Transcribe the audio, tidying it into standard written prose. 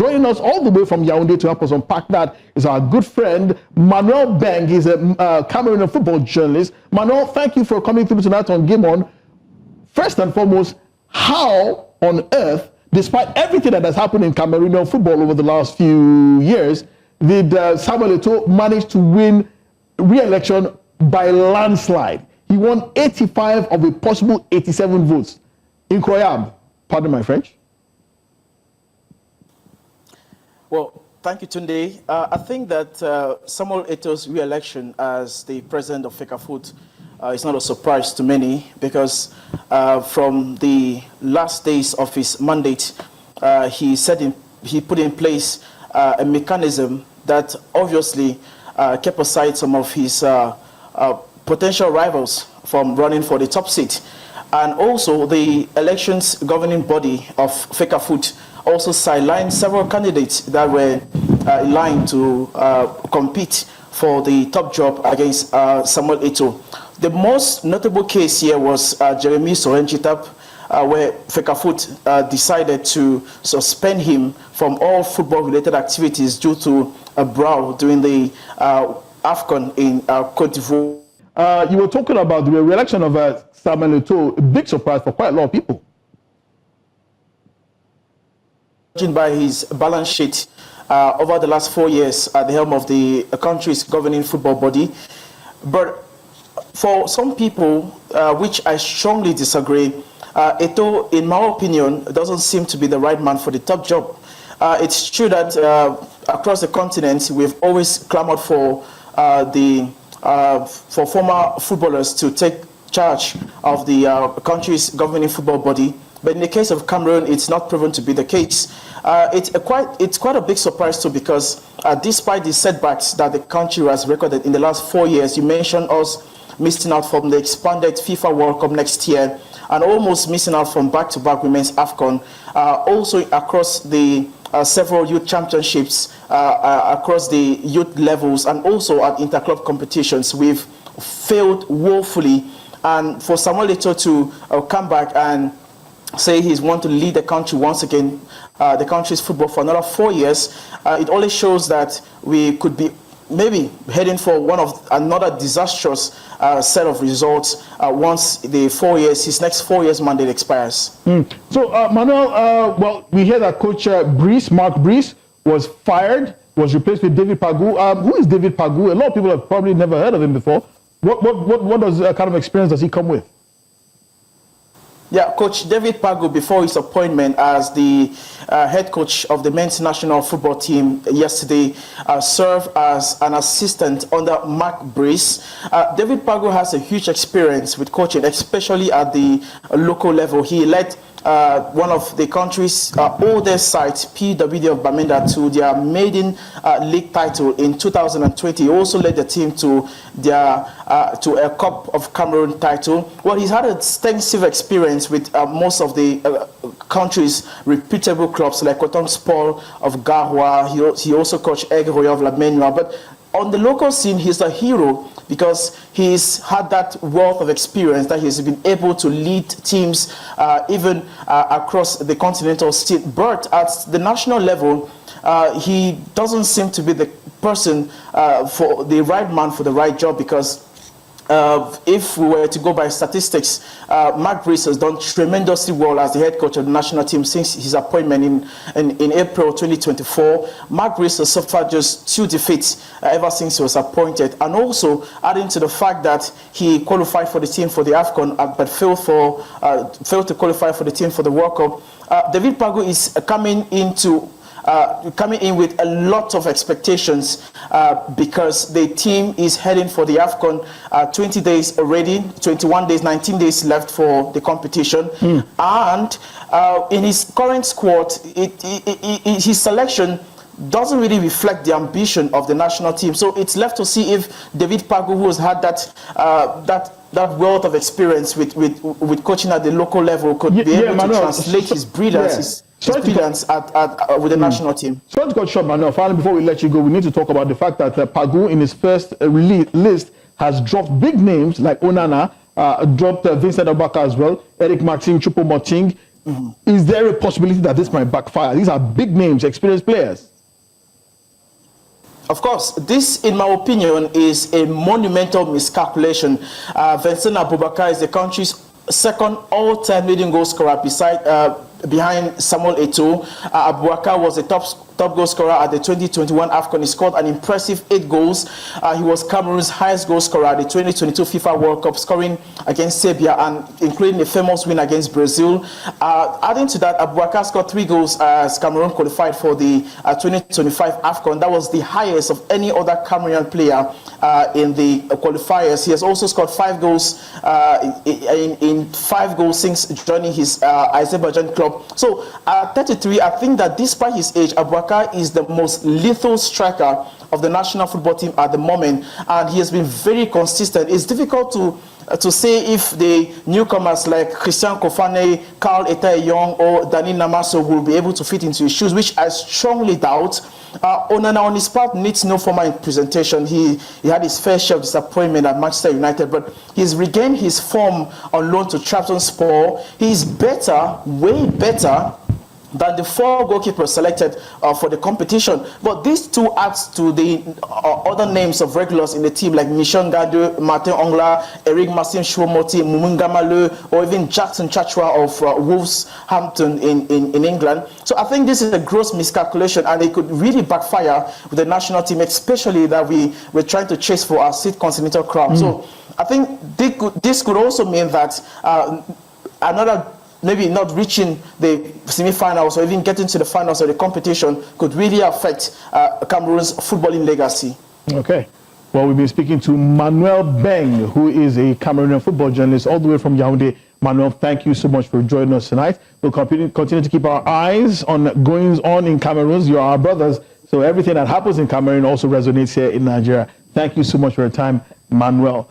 Joining us all the way from Yaoundé to help us unpack that is our good friend, Manuel Beng. He's a Cameroonian football journalist. Manuel, thank you for coming through tonight on Game On. First and foremost, how on earth, despite everything that has happened in Cameroonian football over the last few years, did Samuel Eto'o manage to win re-election by landslide? He won 85 of a possible 87 votes. Incroyable, pardon my French. Well, thank you, Tunde. I think that Samuel Eto'o's re-election as the president of FECAFOOT is not a surprise to many, because from the last days of his mandate, he put in place a mechanism that obviously kept aside some of his potential rivals from running for the top seat. And also the elections governing body of FECAFOOT also sidelined several candidates that were in line to compete for the top job against Samuel Eto'o. The most notable case here was Jeremy Sorenchitap, where FECAFOOT decided to suspend him from all football-related activities due to a brawl during the WAFCON in Côte d'Ivoire. You were talking about the re-election of Samuel Eto'o, a big surprise for quite a lot of people. Judging by his balance sheet over the last 4 years at the helm of the country's governing football body. But for some people, which I strongly disagree, Eto'o, in my opinion, doesn't seem to be the right man for the top job. It's true that across the continent, we've always clamored for for former footballers to take charge of the country's governing football body. But in the case of Cameroon, it's not proven to be the case. It's quite a big surprise too, because despite the setbacks that the country has recorded in the last 4 years, you mentioned us missing out from the expanded FIFA World Cup next year, and almost missing out from back-to-back women's AFCON. Also across the several youth championships, across the youth levels, and also at interclub competitions, we've failed woefully. And for Samuel Eto'o to come back and say he's want to lead the country once again, the country's football for another 4 years, it only shows that we could be maybe heading for another disastrous set of results once his next 4 years mandate expires. So, Manuel, well, we hear that Coach Marc Brys, was fired, was replaced with David Pagou. Who is David Pagou? A lot of people have probably never heard of him before. What kind of experience does he come with? Yeah, Coach David Pagou, before his appointment as the head coach of the men's national football team yesterday, served as an assistant under Marc Brys. David Pagou has a huge experience with coaching, especially at the local level. He led one of the country's oldest sides, PWD of Bamenda, to their maiden league title in 2020. He also led the team to a Cup of Cameroon title. Well, he's had extensive experience with most of the country's reputable clubs like Coton Sport of Garoua. He also coached Aigle Royal of La Menua. But on the local scene, he's a hero because he's had that wealth of experience that he's been able to lead teams even across the continental state. But at the national level, he doesn't seem to be the person for the right man for the right job, because if we were to go by statistics, Marc Brys has done tremendously well as the head coach of the national team since his appointment in April 2024. Marc Brys has suffered just 2 defeats ever since he was appointed, and also adding to the fact that he qualified for the team for the AFCON but failed to qualify for the team for the World Cup. David Pagou is coming in with a lot of expectations because the team is heading for the AFCON 20 days already, 21 days, 19 days left for the competition. And in his current squad, his selection doesn't really reflect the ambition of the national team. So it's left to see if David Pagou, who has had that wealth of experience with coaching at the local level, could be able to translate his brilliance. With the national team. Sorry to cut short, Manuel. Finally, before we let you go, we need to talk about the fact that Pagou, in his first list, has dropped big names like Onana, dropped Vincent Aboubakar as well, Eric Maxime Choupo-Moting. Is there a possibility that this might backfire? These are big names, experienced players. Of course, this, in my opinion, is a monumental miscalculation. Vincent Aboubakar is the country's second all-time leading goal scorer behind Samuel Eto'o. Aboubakar was the top goal scorer at the 2021 AFCON. He scored an impressive 8 goals. He was Cameroon's highest goal scorer at the 2022 FIFA World Cup, scoring against Serbia and including a famous win against Brazil. Adding to that, Aboubakar scored 3 goals as Cameroon qualified for the 2025 AFCON. That was the highest of any other Cameroonian player in the qualifiers. He has also scored 5 goals in 5 goals since joining his Azerbaijan club. So at 33, I think that despite his age, Aboubakar is the most lethal striker of the national football team at the moment, and he has been very consistent. It's difficult to say if the newcomers like Christian Kofane, Carl Etayoung, or Dani Namaso will be able to fit into his shoes, which I strongly doubt. Onana on his part needs no formal presentation. He had his fair share of disappointment at Manchester United, but he's regained his form on loan to Trabzonspor. He's better, way better than the 4 goalkeepers selected for the competition. But these 2 adds to the other names of regulars in the team like Michel Gade, Martin Ongla, Eric Massim Chouamoti, Mumunga Maleu, or even Jackson Chachwa of Wolverhampton in England. So I think this is a gross miscalculation, and it could really backfire with the national team, especially that we're trying to chase for our 6th continental crown. So I think this could also mean that maybe not reaching the semi-finals or even getting to the finals of the competition could really affect Cameroon's footballing legacy. Okay. Well, we've been speaking to Manuel Beng, who is a Cameroonian football journalist all the way from Yaoundé. Manuel, thank you so much for joining us tonight. We'll continue to keep our eyes on goings on in Cameroon. You are our brothers, so everything that happens in Cameroon also resonates here in Nigeria. Thank you so much for your time, Manuel.